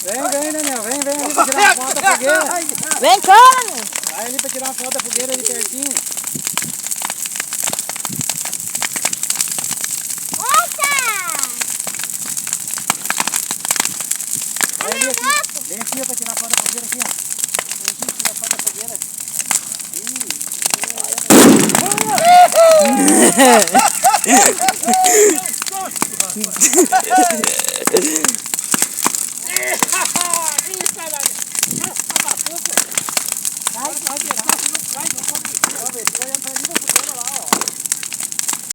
Vem, Daniel, vem ali pra tirar uma foto da fogueira. Vem cá, Daniel. Vai ali pra tirar uma foto da fogueira ali pertinho. Vem aqui pra tirar a foto da fogueira aqui, ó. Vem aqui tirar a foto da fogueira. Vai,